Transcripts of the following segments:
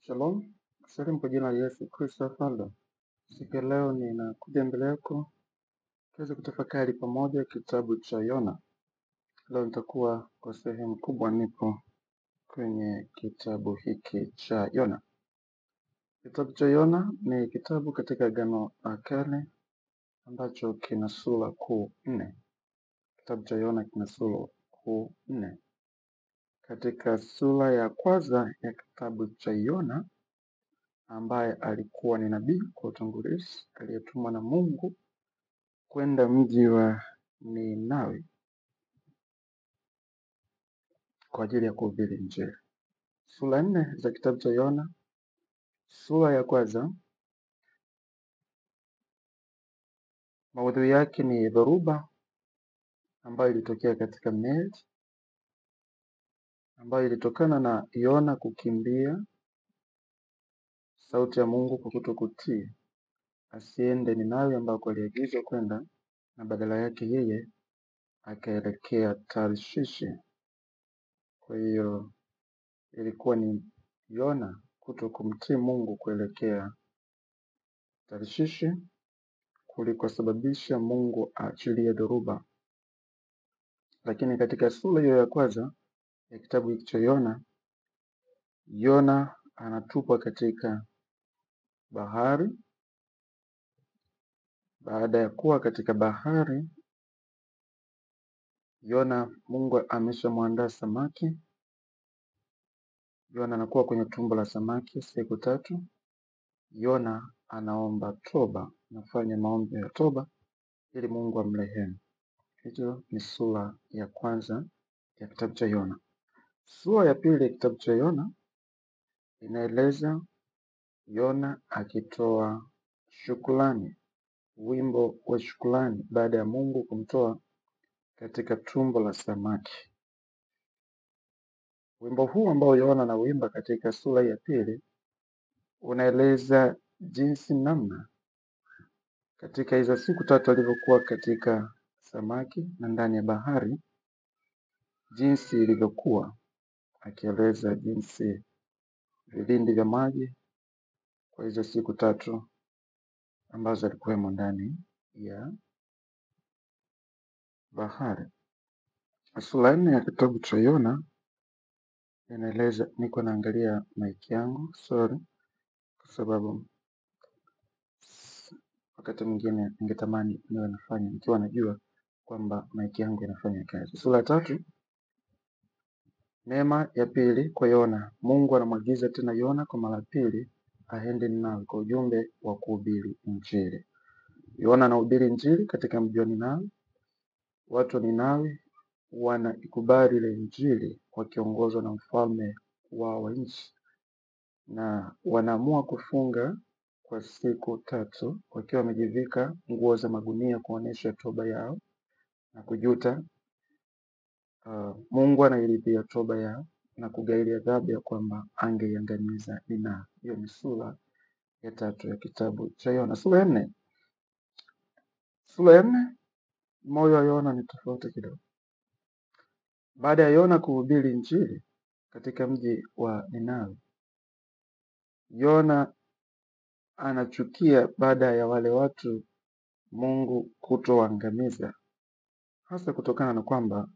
Shalom, salimu kwa jina la Yesu Kristo Falda. Siku ya leo ninakuja mbele yako tuweze kutafakari pamoja kitabu cha Yona. Leo nitakuwa kwa sehemu kubwa nipo kwenye kitabu hiki cha Yona. Kitabu cha Yona ni kitabu katika Agano la Kale ambacho kina sura kuu 4. Kitabu cha Yona kina sura kuu 4. Katika sura ya kwanza ya kitabu cha Yona, ambaye alikuwa ni nabii kwa utangulizi aliyetumwa na Mungu kwenda mji wa Ninawi kwa ajili ya kuhubiri Injili. Sura 4 za kitabu cha Yona. Sura ya kwanza maudhui yake ni dhoruba ambayo ilitokea katika meli, ambayo ilitokana na Yona kukimbia sauti ya Mungu kwa kutokutii, asiende Ninawi ambako aliagizwa kwenda, na badala yake yeye akaelekea Tarshishi. Kwa hiyo ilikuwa ni Yona kutokumtii Mungu kuelekea Tarshishi kulikosababisha Mungu aachilie dhoruba. Lakini katika sura hiyo ya kwanza ya kitabu hiki cha Yona, Yona anatupwa katika bahari. Baada ya kuwa katika bahari, Yona Mungu ameshamwandaa samaki. Yona anakuwa kwenye tumbo la samaki siku 3. Yona anaomba toba, anafanya maombi ya toba ili Mungu amrehemu. Hiyo ni sura ya kwanza ya kitabu cha Yona. Sura ya pili ya kitabu cha Yona inaeleza Yona akitoa shukrani, wimbo wa shukrani baada ya Mungu kumtoa katika tumbo la samaki. Wimbo huu ambao Yona anauimba katika sura ya pili unaeleza jinsi namna katika hizo siku 3 alivyokuwa katika samaki na ndani ya bahari, jinsi ilivyokuwa, akieleza jinsi vilindi vya maji kwa hizo siku 3 ambazo alikuwemo ndani ya bahari. Sura 4 ya kitabu cha Yona inaeleza, niko naangalia mic yangu, sorry, kwa sababu wakati mwingine ningetamani niwe nafanya nikiwa najua kwamba mic yangu inafanya kazi. Sura 3, neema ya pili kwa Yona. Mungu anamwagiza tena Yona kwa mara pili aende Ninawi kwa ujumbe wa kuhubiri Injili. Yona anahubiri Injili katika mji wa Ninawi. Watu wa Ninawi wanaikubali ile Injili wakiongozwa na mfalme wao wa nchi, na wanaamua kufunga kwa siku 3 wakiwa wamejivika nguo za magunia kuonesha toba yao na kujuta. Mungu anairidhia toba yao na kugairi adhabu ya kwamba angeiangamiza Ninawi. Hiyo ni sura ya 3 ya kitabu cha Yona. Sura ya 4. Sura ya 4, moyo wa Yona ni tofauti kidogo. Baada ya Yona kuhubiri Injili katika mji wa Ninawi, Yona anachukia baada ya wale watu Mungu kutoangamiza, hasa kutokana na kwamba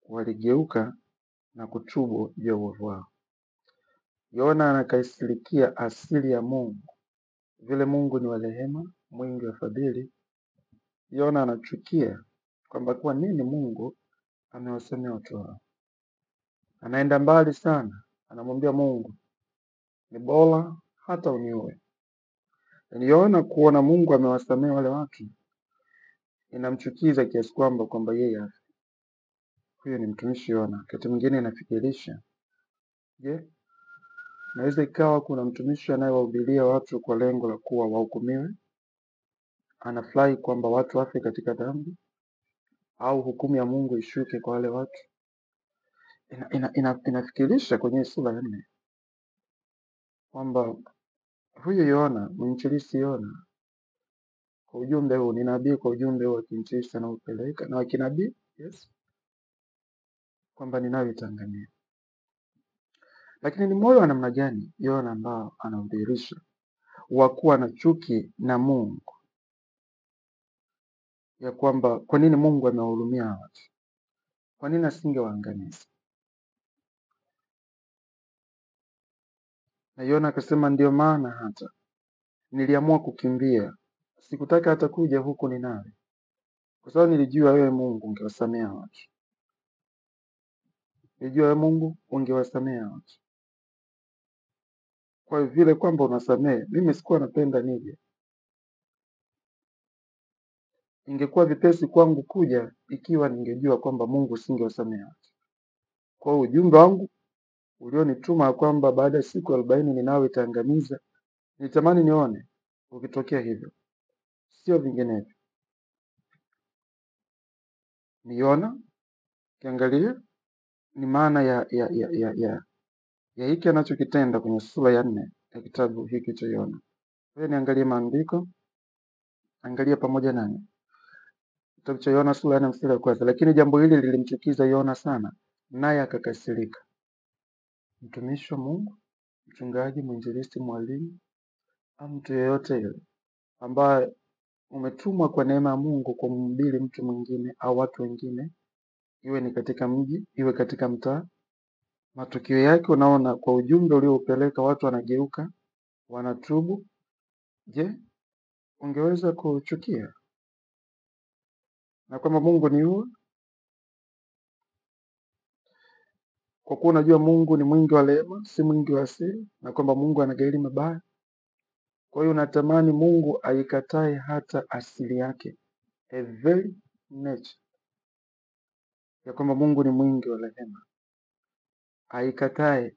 waligeuka na kutubu juu ya uovu wao. Yona anakaisirikia asili ya Mungu, vile Mungu ni wa rehema, mwingi wa fadhili. Yona anachukia kwamba kwa nini Mungu amewasamea watu wao. Anaenda mbali sana, anamwambia Mungu, ni bora hata uniue. Yona kuona Mungu amewasamea wale watu inamchukiza kiasi kwamba yeye afe. Huyo ni mtumishi Yona. Wakati mwingine inafikirisha, je, naweza ikawa kuna mtumishi anayewahubiria watu kwa lengo la kuwa wahukumiwe? Anafurahi kwamba watu wafe katika dhambi, au hukumu ya Mungu ishuke kwa wale watu? Inafikirisha kwenye sura ya 4 kwamba huyu Yona, mwinjilisti Yona, kwa ujumbe huu, ni nabii kwa ujumbe huu wa kiinjilisti anaopeleka na wakinabii, yes, kwamba Ninawi itaangamia. Lakini ni moyo wa namna gani Yona ambao anaudhihirisha wa kuwa na chuki na Mungu, ya kwamba kwa nini Mungu amewahurumia watu, kwa nini asingewaangamiza? Na Yona akasema, ndio maana hata niliamua kukimbia, sikutaka hata kuja huku Ninawi, kwa sababu nilijua wewe Mungu ungewasamea watu, nilijua wewe Mungu ungewasamea watu. Kwa vile kwamba unasamee, mimi sikuwa napenda nije, ingekuwa vipesi kwangu kuja ikiwa ningejua kwamba Mungu usingewasamea watu. Kwa hiyo ujumbe wangu ulionituma kwamba baada ya siku 40 Ninawi itaangamiza, nitamani nione ukitokea hivyo, sio vinginevyo. Ni Yona, kiangalia ni maana ya hiki anachokitenda kwenye sura ya 4 ya kitabu hiki cha Yona. Wewe niangalie maandiko, angalia pamoja nami kitabu cha Yona sura ya 4 mstari wa kwanza. Lakini jambo hili lilimchukiza Yona sana, naye akakasirika. Mtumishi wa Mungu, mchungaji, mwinjilisti, mwalimu au mtu yeyote yule ambaye umetumwa kwa neema ya Mungu kumhubiri mtu mwingine au watu wengine, iwe ni katika mji, iwe katika mtaa, matokeo yake unaona kwa ujumbe ulioupeleka watu wanageuka, wanatubu. Je, ungeweza kuchukia? Na kwamba Mungu ni huo, kwa kuwa unajua Mungu ni mwingi wa rehema, si mwingi wa hasira, na kwamba Mungu anagairi mabaya. Kwa hiyo unatamani Mungu aikatae hata asili yake, a very nature ya kwamba Mungu ni mwingi wa rehema, aikatae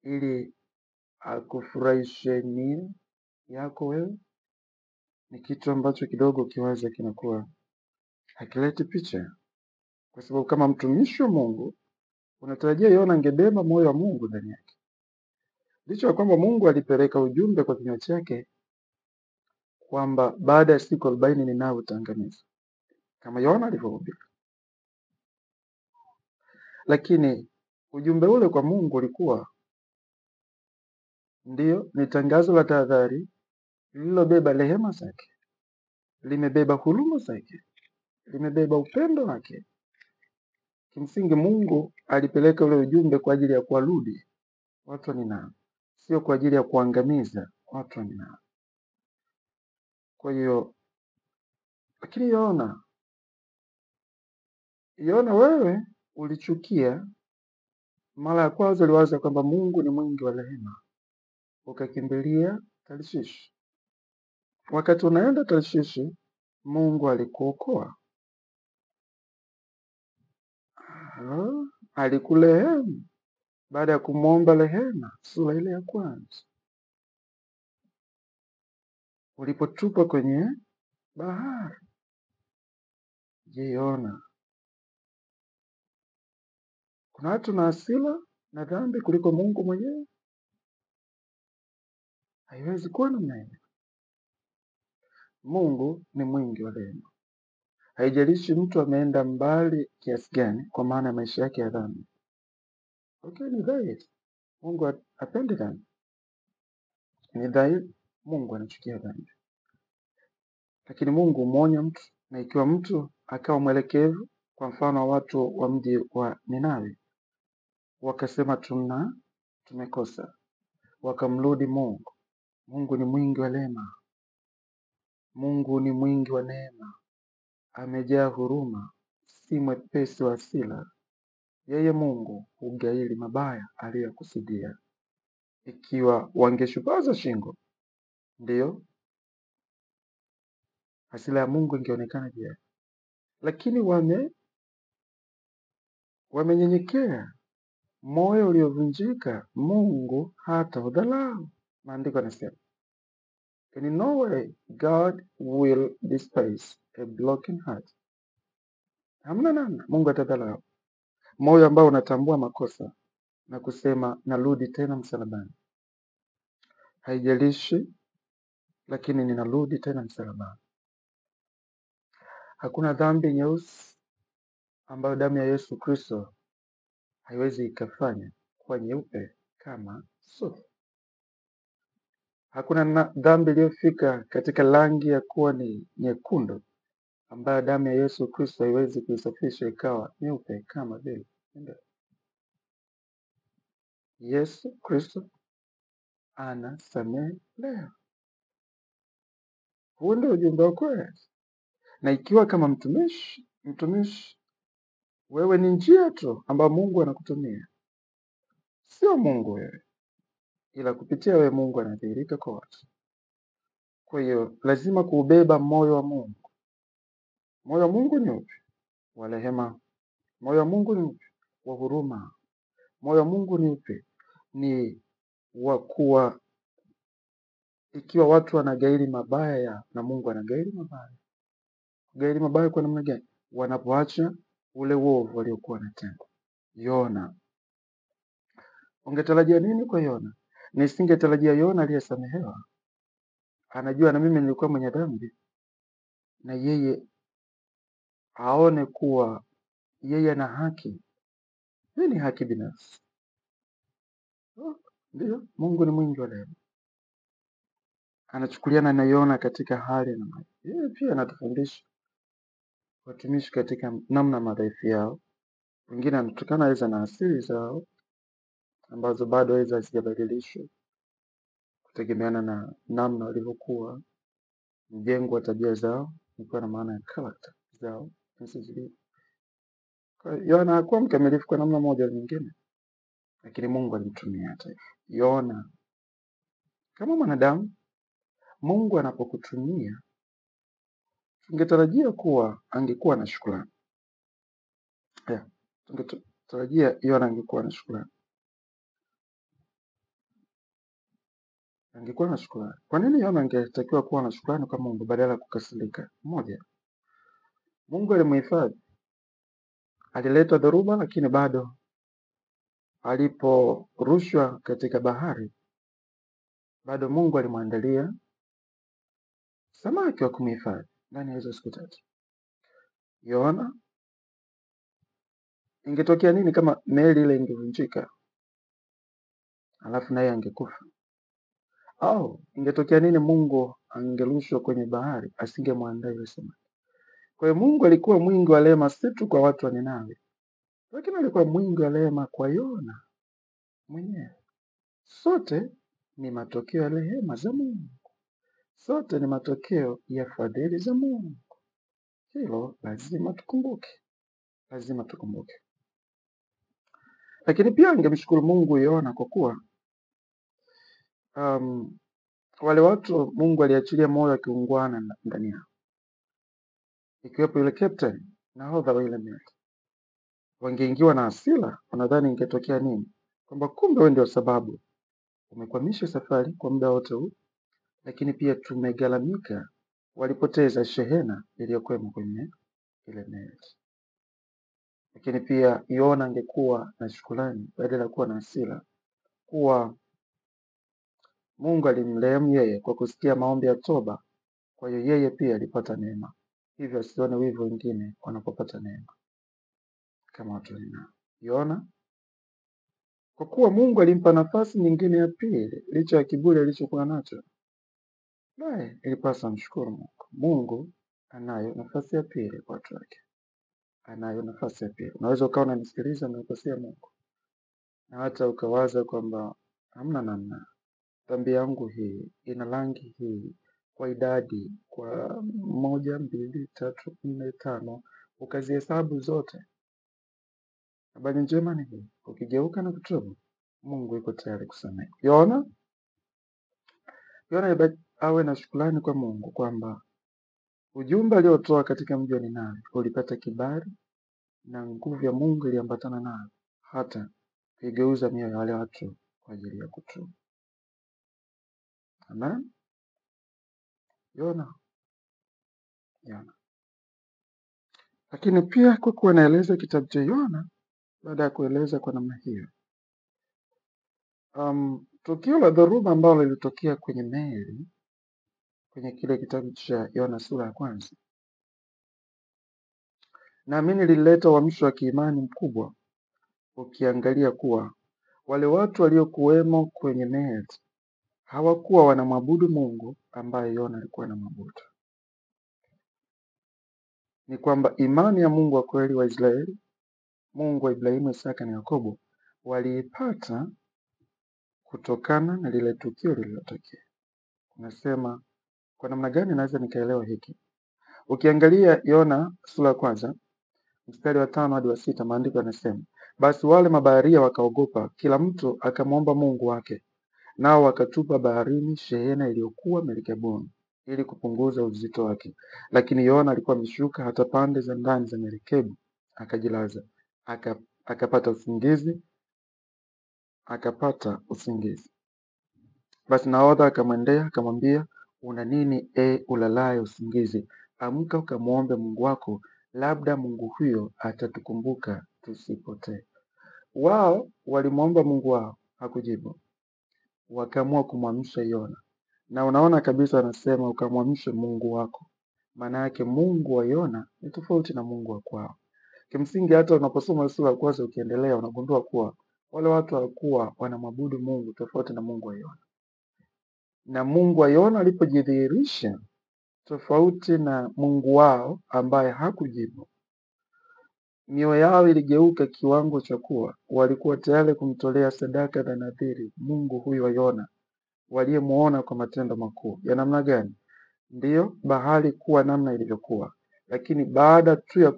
ili akufurahishe nia yako wewe. Ni kitu ambacho kidogo kiwaza kinakuwa hakileti picha, kwa sababu kama mtumishi wa Mungu unatarajia Yona angebeba moyo wa Mungu ndani yake, licha ya kwamba Mungu alipeleka ujumbe kwa kinywa chake kwamba baada ya siku 40 Ninawi utaangamizwa kama Yona alivyohubiri. Lakini ujumbe ule kwa Mungu ulikuwa ndio ni tangazo la tahadhari lililobeba rehema zake, limebeba huruma zake, limebeba upendo wake. Kimsingi Mungu alipeleka ule ujumbe kwa ajili ya kuwarudi watu wa Ninawi, sio kwa ajili ya kuangamiza watu wa Ninawi. Kwa hiyo, lakini Yona, wewe ulichukia. Mara ya kwanza uliwaza kwamba Mungu ni mwingi wa rehema, ukakimbilia Tarshishi. Wakati unaenda Tarshishi, Mungu alikuokoa, alikurehemu baada ya kumwomba rehema, sura ile ya kwanza, ulipotupwa kwenye bahari. Je, Yona, kuna watu na hasira na dhambi kuliko Mungu mwenyewe? Haiwezi kuwa namna hiyo. Mungu ni mwingi wa rehema, haijalishi mtu ameenda mbali kiasi gani kwa maana ya maisha yake ya dhambi. Okay, ni dhahiri Mungu hapendi dhambi, ni dhahiri Mungu anachukia dhambi, lakini Mungu humwonya mtu, na ikiwa mtu akawa mwelekevu, kwa mfano wa watu wa mji wa Ninawi wakasema tumekosa, wakamrudi Mungu. Mungu ni mwingi wa rehema, Mungu ni mwingi wa neema, amejaa huruma, si mwepesi wa hasira. Yeye Mungu hugairi mabaya aliyokusudia. Ikiwa wangeshupaza shingo, ndiyo hasira ya Mungu ingeonekana je, lakini wamenyenyekea, moyo uliovunjika, Mungu hata udhalau. Maandiko yanasema, in no way God will despise a broken heart. Hamna namna Mungu atadhalau moyo ambao unatambua makosa na kusema narudi tena msalabani. Haijalishi, lakini ninarudi tena msalabani. Hakuna dhambi nyeusi ambayo damu ya Yesu Kristo haiwezi ikafanya kuwa nyeupe kama sufu. Hakuna dhambi iliyofika katika rangi ya kuwa ni nyekundu ambayo damu ya Yesu Kristo haiwezi kuisafisha ikawa nyeupe kama vile. Yesu Kristo anasamehe leo. Huo ndio ujumbe wa kweli. Na ikiwa kama mtumishi, wewe ni njia tu ambayo Mungu anakutumia, sio Mungu wewe, ila kupitia wewe Mungu anadhihirika kwa watu. Kwa hiyo lazima kuubeba moyo wa Mungu. Moyo wa Mungu ni upi? Wa rehema. Moyo wa Mungu ni upi? Wa huruma. Moyo wa Mungu ni upi? Ni wa kuwa, ikiwa watu wanagairi mabaya na Mungu anagairi mabaya. Gairi mabaya kwa namna gani? Wanapoacha ule uovu waliokuwa wanatenda. Yona, ungetarajia nini kwa Yona? Nisingetarajia Yona aliyesamehewa, anajua na mimi nilikuwa mwenye dhambi, na yeye aone kuwa yeye ana haki. Yeye ni haki binafsi. Ndio, Mungu ni mwingi wa rehema. Anachukuliana na Yona katika hali na mali. Yeye pia anatufundisha watumishi katika namna madhaifu yao. Wengine anatokana aweza na asili zao ambazo bado aweza hazijabadilishwa kutegemeana na namna walivyokuwa, mjengo wa tabia zao, ikiwa na maana ya character zao jinsi zilivyo. Kwa hiyo Yona hakuwa mkamilifu kwa namna moja au nyingine, lakini Mungu alimtumia hata hivyo. Yona kama mwanadamu, Mungu anapokutumia, tungetarajia kuwa angekuwa na shukrani. Tungetarajia Yona angekuwa na shukrani. Angekuwa na shukrani. Kwa nini Yona angetakiwa kuwa na shukrani kwa Mungu badala ya kukasirika? Moja, Mungu alimhifadhi. Aliletwa dhoruba, lakini bado aliporushwa katika bahari, bado Mungu alimwandalia samaki wa kumhifadhi ndani ya hizo siku 3. Yona, ingetokea nini kama meli ile ingevunjika alafu naye angekufa? Au ingetokea nini Mungu angerushwa kwenye bahari, asingemwandaa yule samaki? Kwa hiyo Mungu alikuwa mwingi wa rehema, si tu kwa watu wa Ninawi, lakini alikuwa mwingi wa rehema kwa Yona mwenyewe. Sote ni matokeo ya rehema za Mungu. Sote ni matokeo ya fadhili za Mungu. Hilo lazima tukumbuke. Lazima tukumbuke. Lakini pia ningemshukuru Mungu Yona kwa kuwa wale watu Mungu aliachilia moyo wa kiungwana ndani yao. Ikiwepo yule captain nahodha wa ile meli. Wangeingiwa na hasira, wanadhani ingetokea nini? Kwamba kumbe wewe ndio sababu umekwamisha safari kwa muda wote huu, lakini pia tumegalamika. Walipoteza shehena iliyokuwemo kwenye ile meli. Lakini pia Yona angekuwa na shukrani badala ya kuwa na hasira, kuwa Mungu alimrehemu yeye kwa kusikia maombi ya toba. Kwa hiyo yeye pia alipata neema. Hivyo asione wivu wengine wanapopata neema kama watu wengine. Yona, kwa kuwa Mungu alimpa nafasi nyingine ya pili licha ya kiburi alichokuwa nacho, naye ilipasa mshukuru Mungu. Mungu anayo nafasi ya pili kwa watu wake. Anayo nafasi ya pili. Unaweza ukawa unanisikiliza na ukosea Mungu, na hata ukawaza kwamba hamna namna, dhambi yangu hii ina rangi hii, kwa idadi, kwa 1, 2, 3, 4, 5, ukazihesabu zote. Habari njema ni hii, ukigeuka na kutubu, Mungu yuko tayari kusamehe. Yona awe na shukrani kwa Mungu kwamba ujumbe aliotoa katika mji wa Ninawi ulipata kibali na nguvu ya Mungu iliambatana nayo, hata kuigeuza mioyo ya wale watu kwa ajili ya kutubu. Amen. Yona. Lakini pia kwa kuwa naeleza kitabu cha Yona, baada ya kueleza kwa namna hiyo, tukio la dhoruba ambalo lilitokea kwenye meli kwenye kile kitabu cha Yona sura ya 1, naamini lilileta uamsho wa kiimani mkubwa, ukiangalia kuwa Wale watu waliokuwemo kwenye meli hawakuwa wanamwabudu Mungu ambaye Yona alikuwa anamwabudu. Ni kwamba imani ya Mungu wa kweli wa Israeli, Mungu wa Ibrahimu, Isaka na Yakobo, waliipata kutokana na lile tukio lililotokea. Nasema kwa namna gani naweza nikaelewa hiki? Ukiangalia Yona sura ya kwanza mstari wa 5 hadi wa 6, maandiko yanasema, basi wale mabaharia wakaogopa, kila mtu akamwomba Mungu wake, nao wakatupa baharini shehena iliyokuwa merikebuni ili kupunguza uzito wake. Lakini Yona alikuwa ameshuka hata pande za ndani za merikebu, akajilaza, akapata usingizi. Basi nahodha akamwendea akamwambia, una nini ulalaye usingizi? Amka ukamwombe Mungu wako, labda Mungu huyo atatukumbuka tusipotee. Wao walimwomba Mungu wao, hakujibu. Wakaamua kumwamsha Yona, na unaona kabisa anasema ukamwamshe Mungu wako. Maana yake Mungu wa Yona ni tofauti na Mungu wa kwao. Kimsingi hata unaposoma sura ya kwanza ukiendelea, unagundua kuwa wale watu walikuwa wanamwabudu Mungu tofauti na Mungu wa Yona, na Mungu wa Yona alipojidhihirisha tofauti na Mungu wao ambaye hakujibu, mioyo yao iligeuka kiwango cha kuwa walikuwa tayari kumtolea sadaka na nadhiri Mungu huyu wa Yona waliyemuona kwa matendo makuu ya namna gani? Ndiyo bahari kuwa namna ilivyokuwa, lakini baada tu ya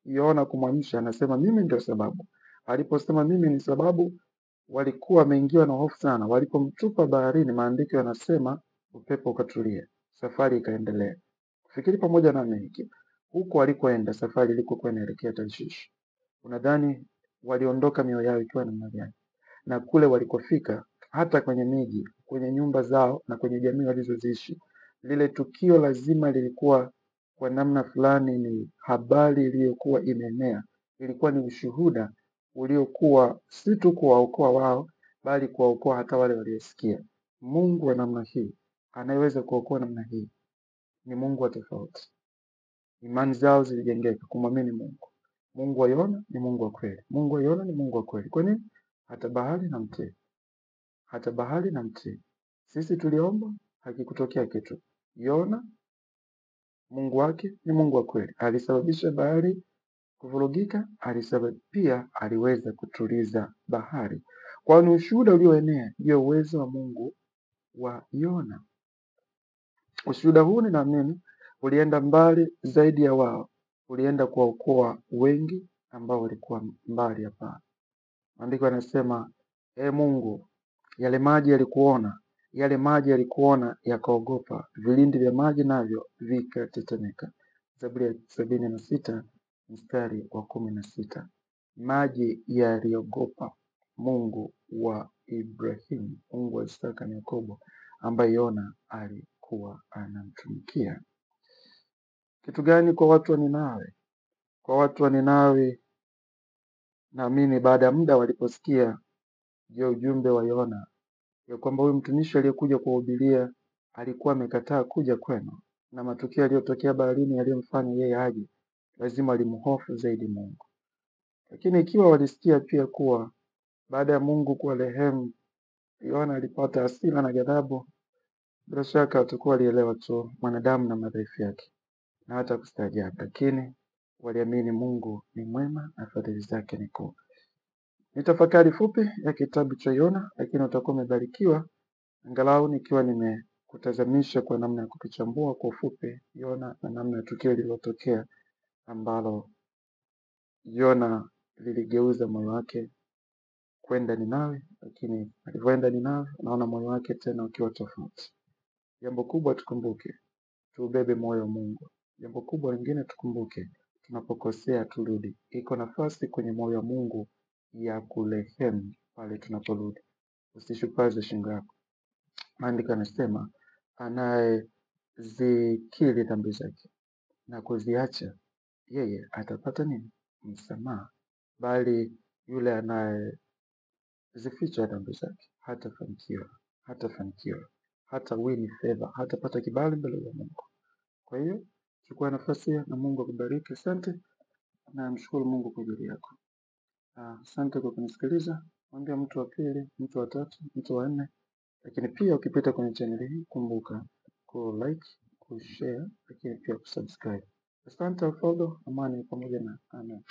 Yona kumwamsha, anasema mimi ndio sababu. Aliposema mimi ni sababu, walikuwa wameingiwa na hofu sana. Walipomtupa baharini, maandiko yanasema upepo ukatulia, safari ikaendelea. Fikiri pamoja nami hiki, huko walikoenda, safari ilikokuwa inaelekea Tarshishi, unadhani waliondoka mioyo yao ikiwa namna gani? Na kule walikofika, hata kwenye miji, kwenye nyumba zao na kwenye jamii walizoziishi, lile tukio lazima lilikuwa kwa namna fulani ni habari iliyokuwa imeenea. Ilikuwa ni ushuhuda uliokuwa si tu kuwaokoa wao, bali kuwaokoa hata wale waliosikia. Mungu wa namna hii anayeweza kuokoa namna hii ni Mungu wa tofauti. Imani zao zilijengeka kumwamini Mungu. Mungu wa Yona ni Mungu wa kweli. Mungu wa Yona ni Mungu wa kweli. Kwa nini? Hata bahari na mtii. Hata bahari na mtii. Sisi tuliomba, hakikutokea kitu. Yona, Mungu wake ni Mungu wa kweli. Alisababisha bahari kuvurugika, pia aliweza kutuliza bahari. Kwa ni ushuhuda ulioenea juu ya uwezo wa Mungu wa Yona. Ushuhuda huu ninaamini ulienda mbali zaidi ya wao. Ulienda kuwaokoa wengi ambao walikuwa mbali hapa. Maandiko yanasema, Mungu, yale maji yalikuona yakaogopa, vilindi vya maji navyo vikatetemeka. Zaburi ya 76 mstari wa 16. Maji yaliogopa Mungu wa Ibrahimu, Mungu wa Isaka na Yakobo, ambaye Yona alikuwa anamtumikia. Kitu gani kwa watu wa Ninawi? Kwa watu wa Ninawi, naamini baada ya muda waliposikia juu ya ujumbe wa Yona ya kwamba huyu mtumishi aliyekuja kuwahubiria alikuwa amekataa kuja kwenu, na matukio yaliyotokea baharini yaliyomfanya yeye aje, lazima walimhofu zaidi Mungu. Lakini ikiwa walisikia pia kuwa baada ya Mungu kuwa rehemu, Yona alipata hasira na ghadhabu, bila shaka watakuwa walielewa tu mwanadamu na madhaifu yake na hata kustaajabu, lakini waliamini Mungu ni mwema na fadhili zake ni kuu. Ni tafakari fupi ya kitabu cha Yona, lakini utakuwa umebarikiwa angalau nikiwa nimekutazamisha kwa namna ya kukichambua kwa ufupi Yona na namna ya tukio lililotokea ambalo Yona liligeuza moyo wake kwenda Ninawi, lakini alivyoenda Ninawi unaona moyo wake tena ukiwa tofauti. Jambo kubwa tukumbuke, tuubebe moyo wa Mungu. Jambo kubwa lingine tukumbuke, tunapokosea turudi. Iko nafasi kwenye moyo wa Mungu ya kurehemu pale tunaporudi. Usishupaze shingo yako. Maandiko yanasema anayezikiri dhambi zake na kuziacha, yeye atapata nini? Msamaha. Bali yule anayezificha dhambi zake hatafanikiwa, hata win favor, hatapata kibali mbele za Mungu. Kwa hiyo chukua nafasi na Mungu akubariki. Asante na mshukuru Mungu kwa ajili yako. Asante kwa kunisikiliza. mwambie mtu wa pili, mtu wa tatu, mtu wa nne. Lakini pia ukipita kwenye channel hii kumbuka ku like, ku share, lakini pia kusubscribe. Asante Alfredo, amani pamoja na amen.